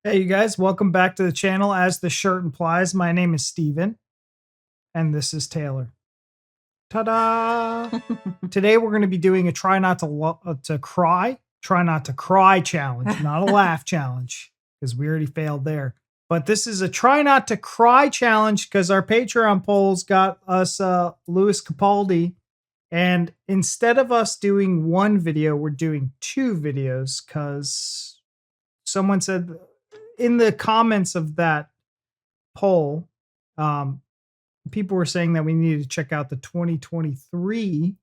Hey, you guys, welcome back to the channel. As the shirt implies, my name is Steven, and this is Taylor. Ta-da! Today we're going to be doing a try not to cry challenge, not a laugh challenge, because we already failed there. But this is a try not to cry challenge because our Patreon polls got us Lewis Capaldi. And instead of us doing one video, we're doing two videos because someone said in the comments of that poll, people were saying that we needed to check out the 2023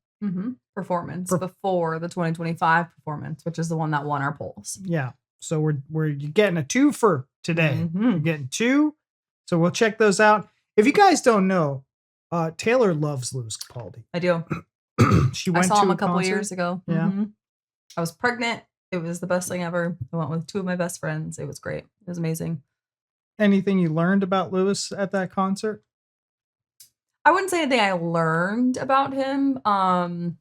performance before the 2025 performance, which is the one that won our polls. Yeah. So we're getting a two for today. We're getting two. So we'll check those out. If you guys don't know, Taylor loves Lewis Capaldi. I do. I saw him a couple years ago. Yeah. I was pregnant. It was the best thing ever. I went with two of my best friends. It was great. It was amazing. Anything you learned about Lewis at that concert? I wouldn't say anything I learned about him. I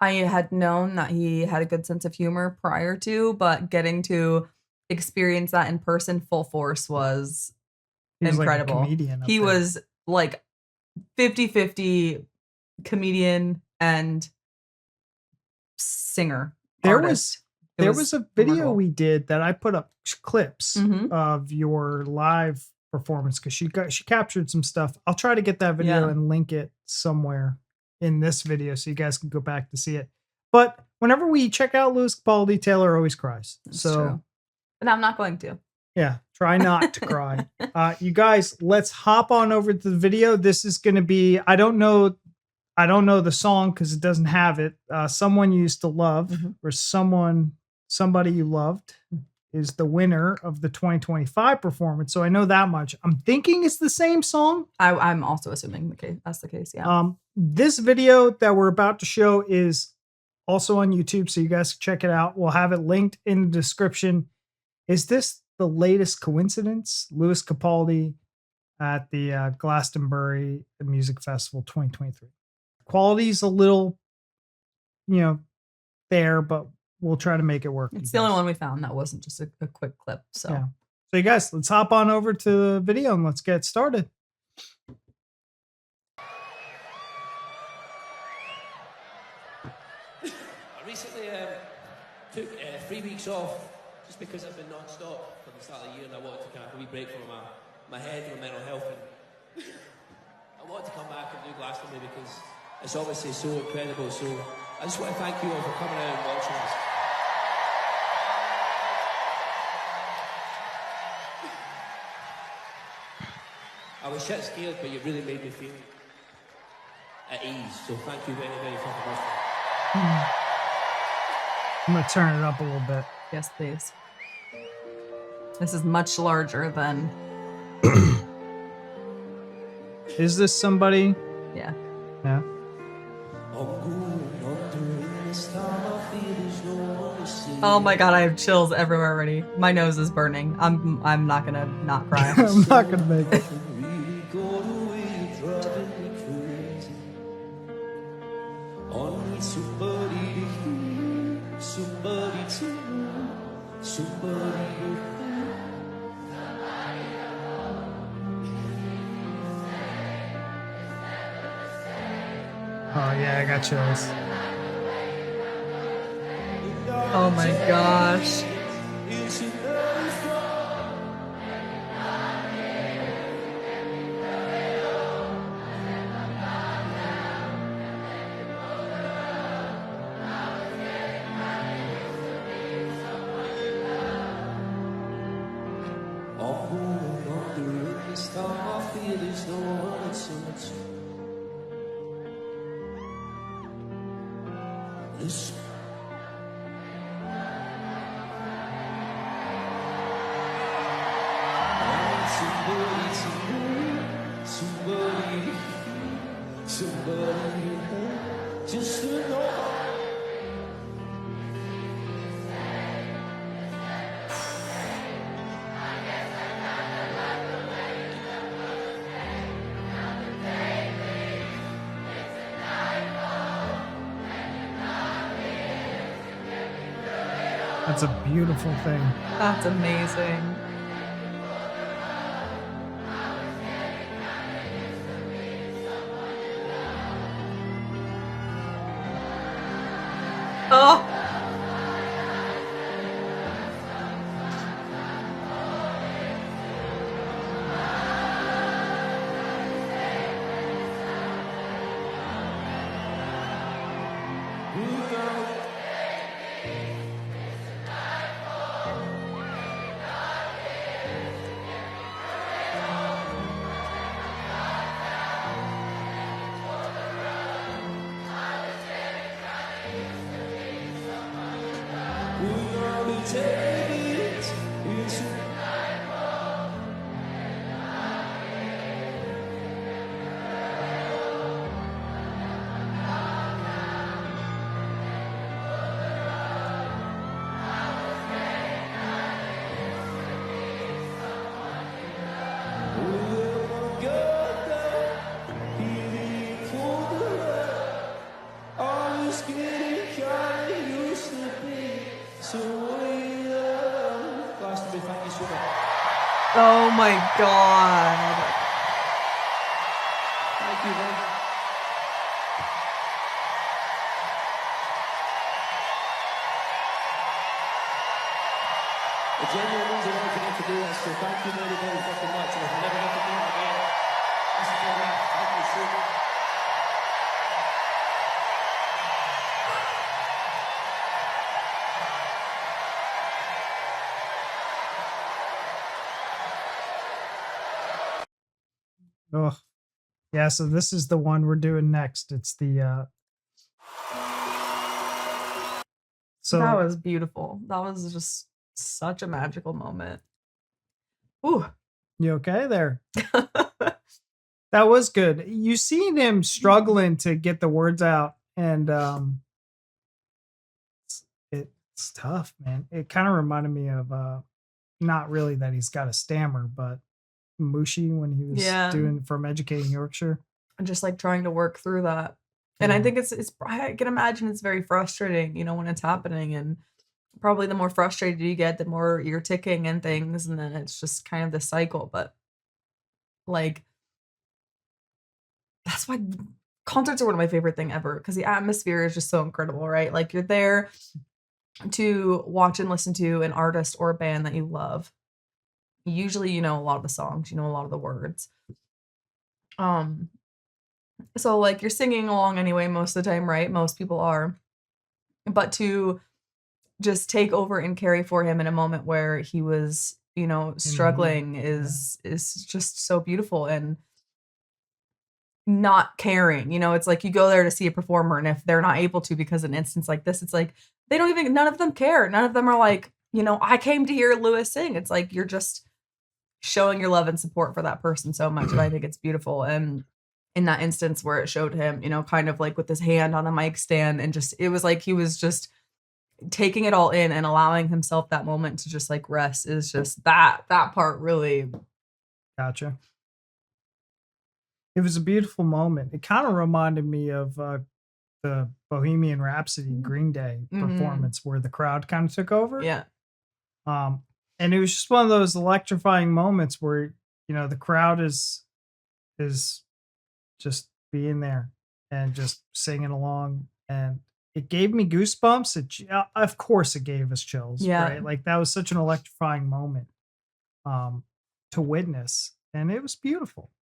had known that he had a good sense of humor prior to, but getting to experience that in person full force was incredible. Like a comedian he was like 50-50 comedian and singer. There was a video remarkable. We did that I put up clips of your live performance because she captured some stuff. I'll try to get that video and link it somewhere in this video so you guys can go back to see it. But whenever we check out Lewis Capaldi, Taylor always cries. That's true. But I'm not going to. Yeah, try not to cry. You guys, let's hop on over to the video. This is going to be, I don't know the song because it doesn't have it. Someone You Used to Love or Somebody You Loved is the winner of the 2025 performance. So I know that much. I'm thinking it's the same song. I'm also assuming that's the case. Yeah. This video that we're about to show is also on YouTube, so you guys can check it out. We'll have it linked in the description. Is this the latest coincidence? Lewis Capaldi at the Glastonbury Music Festival 2023. Quality's a little, there, but we'll try to make it work. It's the only one we found that wasn't just a quick clip. So, yeah. So you guys, let's hop on over to the video and let's get started. I recently took 3 weeks off just because I've been non-stop from the start of the year and I wanted to kind of a wee break from my head and my mental health. And I wanted to come back and do Glastonbury because it's obviously so incredible. So I just want to thank you all for coming out and watching us. I was shit scared, but you really made me feel at ease. So thank you very, very fucking much. I'm going to turn it up a little bit. Yes, please. This is much larger than... Is this somebody? Yeah. Yeah. Oh my god, I have chills everywhere already. My nose is burning. I'm not gonna not cry. I'm not gonna make it. Oh yeah, I got chills. Oh my gosh. Somebody just to know. That's a beautiful thing. That's amazing. Oh. Glastonbury, thank you so much. Oh my God. Thank you, man. It genuinely means a lot for me to do this, so thank you very, very fucking much. And if I never get to do it again, this is for that. Thank you so much. Oh, yeah. So this is the one we're doing next. It's the so That was beautiful. That was just such a magical moment. Ooh. you okay there? That was good. You seen him struggling to get the words out, and it's tough, man. It kind of reminded me of not really that he's got a stammer, but Mushi when he was Yeah. doing From Educating Yorkshire. And just like trying to work through that. And I Yeah. think it's I can imagine it's very frustrating, when it's happening. And probably the more frustrated you get, the more you're ticking and things, and then it's just kind of the cycle. But like that's why concerts are one of my favorite thing ever, because the atmosphere is just so incredible, right? Like you're there to watch and listen to an artist or a band that you love. Usually you know a lot of the songs, you know a lot of the words. So like you're singing along anyway most of the time, right? Most people are. But to just take over and carry for him in a moment where he was, struggling is just so beautiful. And not caring, it's like you go there to see a performer, and if they're not able to because of an instance like this, it's like they don't even, none of them care. None of them are like, I came to hear Lewis sing. It's like you're just showing your love and support for that person so much. And I think it's beautiful. And in that instance where it showed him, kind of like with his hand on the mic stand, and just it was like he was just taking it all in and allowing himself that moment to just like rest. Is just that part really. Gotcha. It was a beautiful moment. It kind of reminded me of the Bohemian Rhapsody Green Day performance where the crowd kind of took over. Yeah. And it was just one of those electrifying moments where, the crowd is just being there and just singing along. And it gave me goosebumps. Of course it gave us chills. Yeah. Right. Like that was such an electrifying moment to witness. And it was beautiful.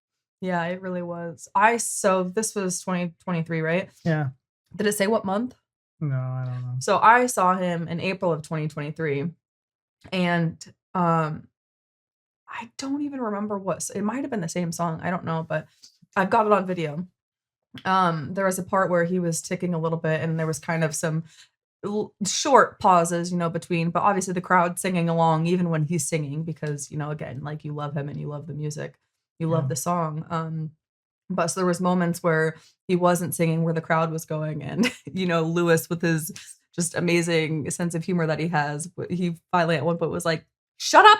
Yeah, it really was. So this was 2023, right? Yeah. Did it say what month? No, I don't know. So I saw him in April of 2023, and I don't even remember it might have been the same song. I don't know, but I've got it on video. There was a part where he was ticking a little bit, and there was kind of some short pauses, between, but obviously the crowd singing along even when he's singing, because, again, like you love him and you love the music. You love the song. But so there was moments where he wasn't singing, where the crowd was going, and Lewis, with his just amazing sense of humor that he has, he finally at one point was like, "Shut up,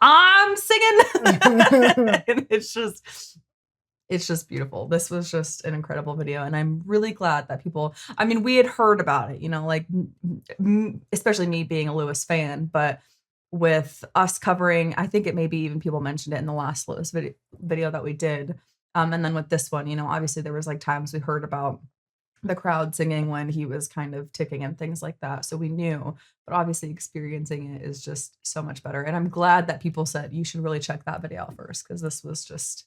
I'm singing." And it's just It's just beautiful. This was just an incredible video, and I'm really glad that people. I mean, we had heard about it, like especially me being a Lewis fan, but with us covering, I think it maybe even people mentioned it in the last Lewis video that we did, and then with this one, obviously there was like times we heard about the crowd singing when he was kind of ticking and things like that, so we knew, but obviously experiencing it is just so much better, and I'm glad that people said you should really check that video out first, because this was just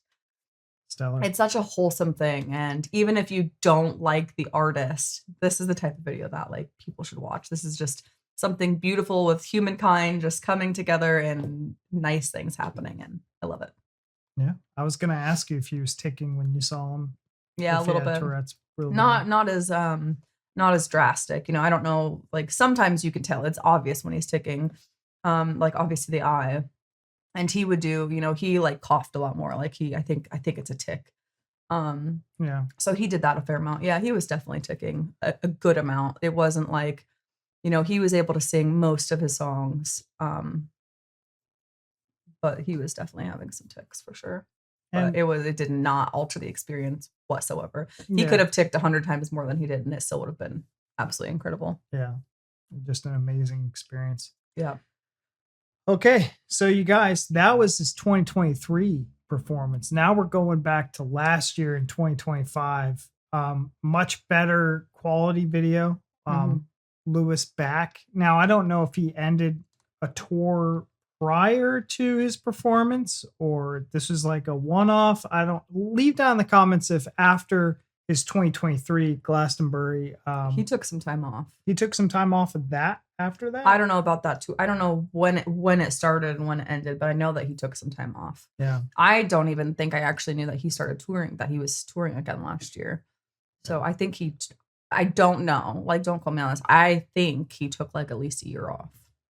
stellar. it's such a wholesome thing, and even if you don't like the artist, this is the type of video that like people should watch. This is just something beautiful with humankind just coming together and nice things happening, and I love it. Yeah, I was gonna ask you if he was ticking when you saw him. Yeah, a if he little had bit. Tourette's real bad. Not as drastic. I don't know, like sometimes you can tell it's obvious when he's ticking. Like obviously the eye. And he would do, he like coughed a lot more. Like I think it's a tick. Yeah. So he did that a fair amount. Yeah, he was definitely ticking a good amount. It wasn't like, he was able to sing most of his songs. But he was definitely having some ticks for sure. But And it did not alter the experience whatsoever. He Yeah. could have ticked 100 times more than he did, and it still would have been absolutely incredible. yeah, just an amazing experience. Yeah. Okay, so you guys, that was his 2023 performance. Now we're going back to last year in 2025. Much better quality video. Lewis back. Now I don't know if he ended a tour prior to his performance or this was like a one-off. I don't leave down in the comments if after his 2023 Glastonbury, He took some time off. he took some time off of that after that. I don't know about that too. I don't know when it started and when it ended, but I know that he took some time off. Yeah. I don't even think I actually knew that he started touring, that he was touring again last year. So I think I don't know. Like, don't quote me on this. I think he took like at least a year off.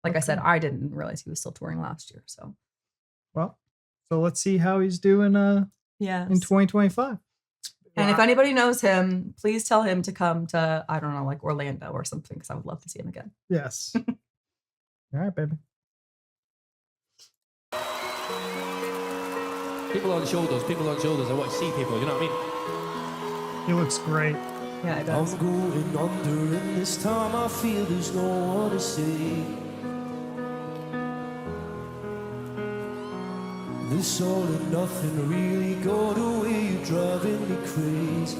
Like I said, I didn't realize he was still touring last year. So, Well, so let's see how he's doing yeah, in 2025. And if anybody knows him, please tell him to come to, I don't know, like Orlando or something, because I would love to see him again. Yes. All right, baby. People on shoulders. I want to see people, you know what I mean? He looks great. Yeah, it does. I'm going under, and this time I feel there's no one to save. This all or nothing really got away, you're driving me crazy.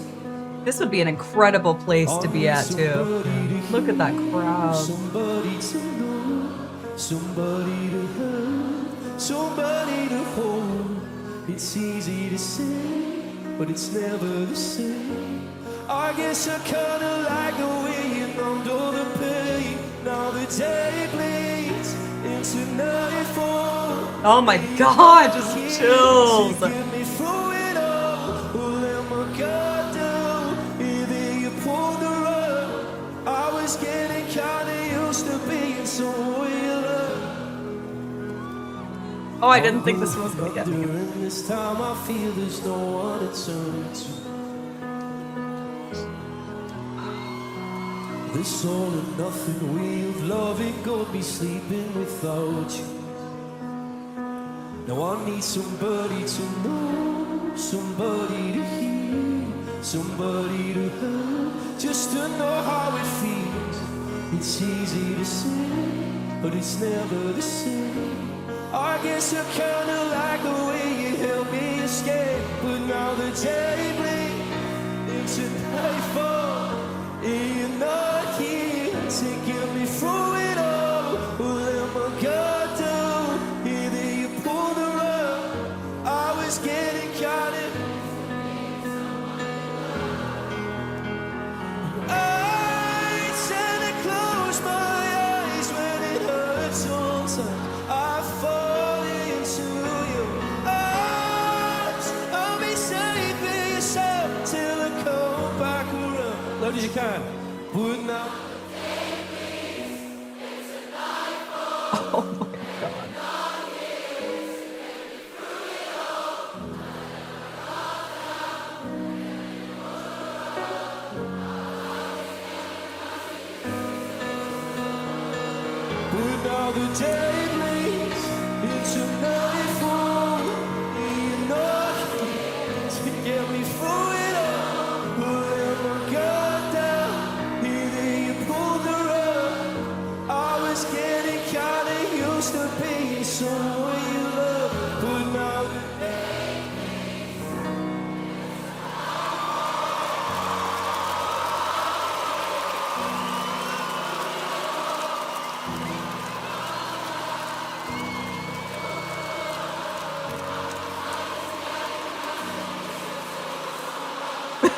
This would be an incredible place to be at too. Look at that crowd. Somebody to know, somebody to have, somebody to hold. It's easy to say, but it's never the same. I guess I kinda like the way you numbed all the pain. Now the day bleeds into nightfall. Oh my God, just chills. Get me through it all. Oh, let my guard down. And then you pulled the rug. I was getting kinda used to being someone you love. Oh, I didn't think this one was going to get me. During this time, I feel there's no one to turn to. This all or nothing way of loving got me sleeping without you. Now I need somebody to know, somebody to hear, somebody to have, just to know how it feels. It's easy to say, but it's never the same. I guess I kinda like the way you help me escape, but now the day bleeds into nightfall, and you're not here to get me through it all. Well, let my guard down, and then you pull the rug. I was getting kinda. I tend to close my eyes when it hurts sometimes. I fall into your arms. I'll be safe in yourself till I come back around. Loud as you can. But now. Oh my God. But now the day bleeds into nightfall, and you're not here to get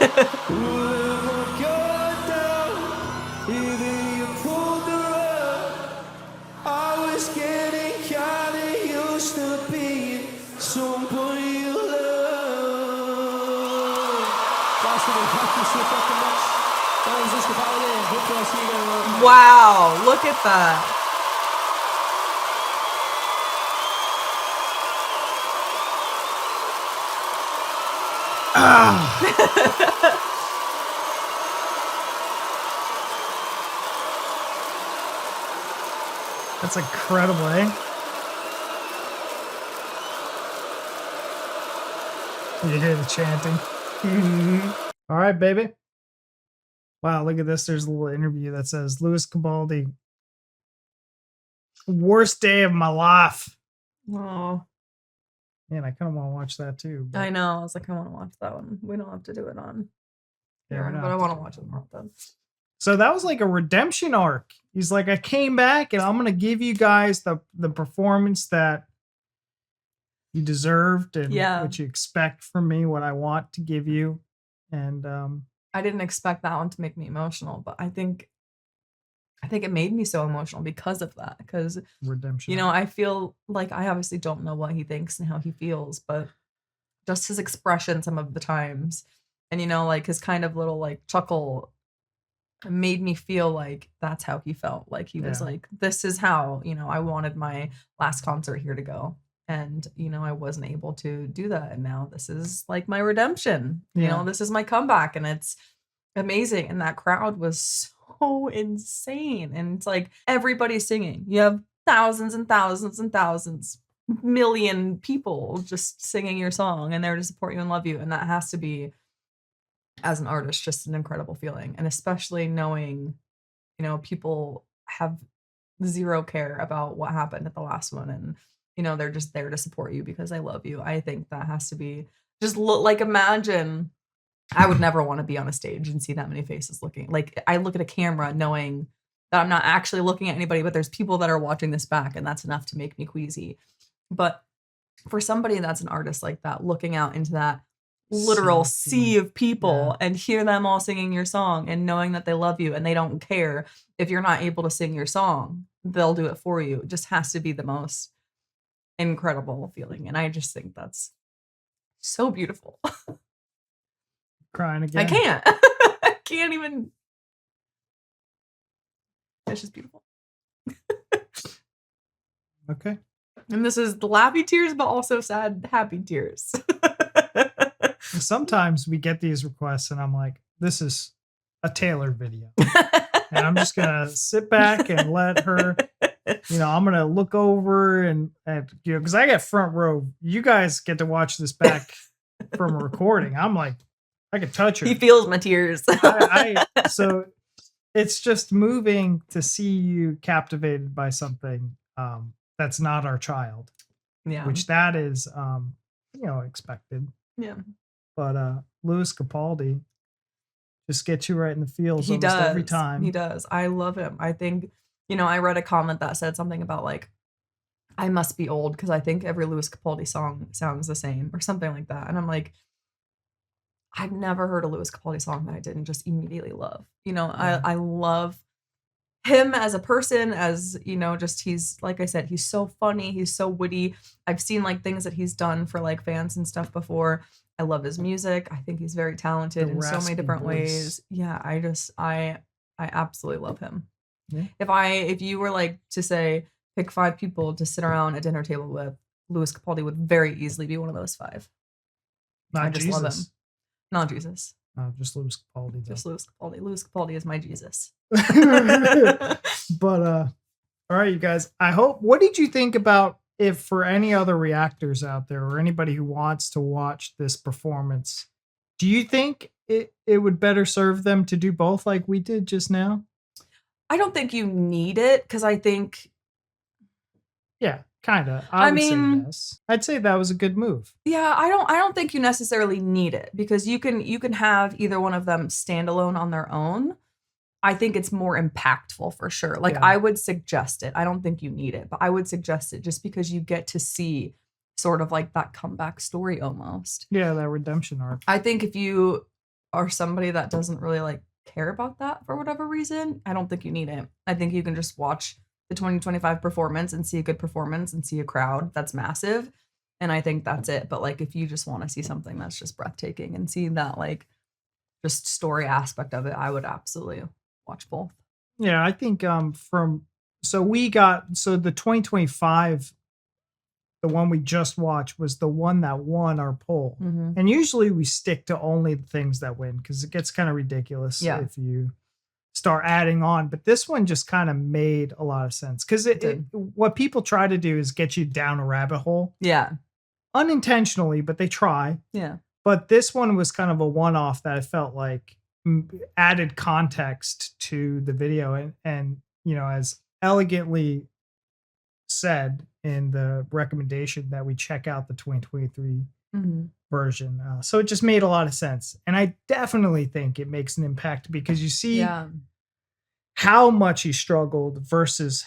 Whoever got down, even you pulled the rug. I was getting kinda used to being somebody you love. Glastonbury, thank you so fucking much. That was Lewis Capaldi, and hopefully I'll see you again around. Wow, look at that. That's incredible, eh? You hear the chanting. All right, baby. Wow, look at this. There's a little interview that says Lewis Capaldi, worst day of my life. Oh, Man, I kind of want to watch that too. but- I know. I was like, I want to watch that one. We don't have to do it on Yeah, here, we don't but I have to want do to watch it more often. So that was like a redemption arc. He's like, I came back and I'm gonna give you guys the performance that you deserved and Yeah. what you expect from me, what I want to give you. And I didn't expect that one to make me emotional, but I think it made me so emotional because of that. Because redemption. you know, arc. I feel like I obviously don't know what he thinks and how he feels, but just his expression some of the times, and you know, like his kind of little like chuckle made me feel like that's how he felt. Like he was Yeah. like, this is how, you know, I wanted my last concert here to go. And, you know, I wasn't able to do that. And now this is like my redemption. You Yeah. know, this is my comeback. And it's amazing. And that crowd was so insane. And it's like everybody's singing. You have thousands and thousands and thousands, million people just singing your song and there to support you and love you. And that has to be, as an artist, just an incredible feeling. And especially knowing, you know, people have zero care about what happened at the last one. And, you know, they're just there to support you because I love you. I think that has to be just like, imagine, I would never want to be on a stage and see that many faces looking. Like, I look at a camera knowing that I'm not actually looking at anybody, but there's people that are watching this back, and that's enough to make me queasy. But for somebody that's an artist like that, looking out into that literal sea of people and hear them all singing your song and knowing that they love you and they don't care if you're not able to sing your song, they'll do it for you. It just has to be the most incredible feeling. And I just think that's so beautiful. Crying again. I can't. I can't even. It's just beautiful. Okay. And this is the laughy tears, but also sad, happy tears. Sometimes we get these requests and I'm like, this is a Taylor video. And I'm just gonna sit back and let her, you know, I'm gonna look over and you know, because I get front row. You guys get to watch this back from a recording. I'm like, I can touch her. He feels my tears. So it's just moving to see you captivated by something that's not our child, Yeah. which that is, you know, expected. Yeah. But Lewis Capaldi just gets you right in the feels He almost does. every time. He does. I love him. I think, you know, I read a comment that said something about like, I must be old because I think every Lewis Capaldi song sounds the same or something like that. And I'm like, I've never heard a Lewis Capaldi song that I didn't just immediately love. You know, Yeah. I love him as a person, as, you know, just he's, like I said, he's so funny. He's so witty. I've seen like things that he's done for like fans and stuff before. I love his music. I think he's very talented The in so many raspy different voice. ways. Yeah, I absolutely love him. Yeah. If you were like to say, pick 5 people to sit around a dinner table with, Lewis Capaldi would very easily be one of those 5. Not I just Jesus. love him. Not Jesus. No, just Lewis Capaldi. Though. Just Lewis Capaldi. Lewis Capaldi is my Jesus. But all right, you guys. I hope. What did you think about if for any other reactors out there or anybody who wants to watch this performance? Do you think it would better serve them to do both like we did just now? I don't think you need it because I think, Yeah, kind of. I would say mean- yes. I'd say that was a good move. yeah, I don't think you necessarily need it because you can have either one of them stand alone on their own. I think it's more impactful for sure. Like Yeah. I would suggest it. I don't think you need it, but I would suggest it just because you get to see sort of like that comeback story almost. Yeah, that redemption arc. I think if you are somebody that doesn't really like care about that for whatever reason, I don't think you need it. I think you can just watch the 2025 performance and see a good performance and see a crowd that's massive. And I think that's it. But like, if you just want to see something that's just breathtaking and see that like just story aspect of it, I would absolutely watch both. Yeah, I think so the 2025, the one we just watched, was the one that won our poll. Mhm. And usually we stick to only the things that win because it gets kind of ridiculous Yeah. if you start adding on. But this one just kind of made a lot of sense because what people try to do is get you down a rabbit hole Yeah. unintentionally, but they try. Yeah. But this one was kind of a one-off that I felt like added context to the video, and as elegantly said in the recommendation that we check out the 2023 Mhm. version. So it just made a lot of sense, and I definitely think it makes an impact because you see Yeah. how much he struggled versus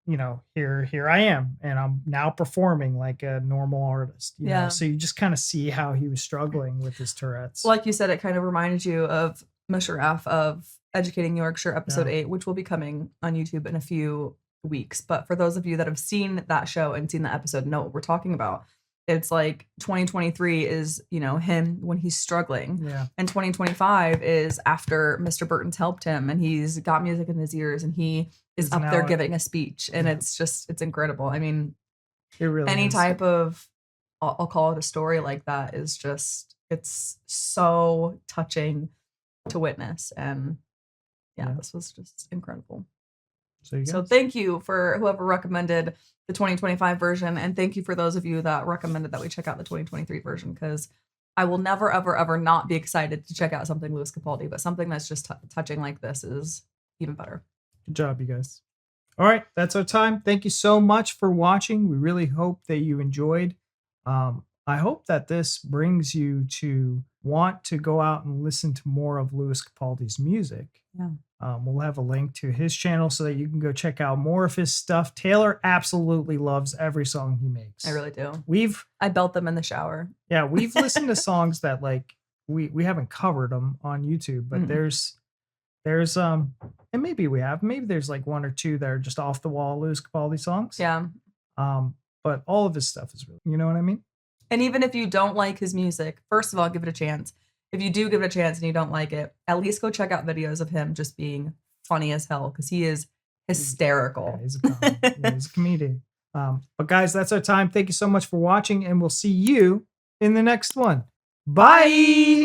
here I am, and I'm now performing like a normal artist. Yeah. So you just kind of see how he was struggling with his Tourette's. Like you said, it kind of reminded you of Mr. F of Educating Yorkshire episode 8, which will be coming on YouTube in a few weeks. But for those of you that have seen that show and seen that episode, know what we're talking about. It's like 2023 is, him when he's struggling. Yeah. And 2025 is after Mr. Burton's helped him and he's got music in his ears and he is up there giving a speech. And it's incredible. I mean, it really any is. type of, I'll call it a story like that is just, it's so touching to witness. And yeah. This was just incredible. So thank you for whoever recommended the 2025 version. And thank you for those of you that recommended that we check out the 2023 version, because I will never, ever, ever not be excited to check out something Lewis Capaldi, but something that's just touching like this is even better. Good job, you guys. All right, that's our time. Thank you so much for watching. We really hope that you enjoyed. I hope that this brings you to want to go out and listen to more of Lewis Capaldi's music. Yeah. We'll have a link to his channel so that you can go check out more of his stuff. Taylor absolutely loves every song he makes. I really do. I belt them in the shower. Yeah, we've listened to songs that like we haven't covered them on YouTube, but there's and maybe there's like one or two that are just off the wall Lewis Capaldi songs. Yeah. But all of his stuff is really, you know what I mean? And even if you don't like his music, first of all, give it a chance. If you do give it a chance and you don't like it, at least go check out videos of him just being funny as hell, because he is hysterical. Yeah, he's a comedian. But guys, that's our time. Thank you so much for watching, and we'll see you in the next one. Bye.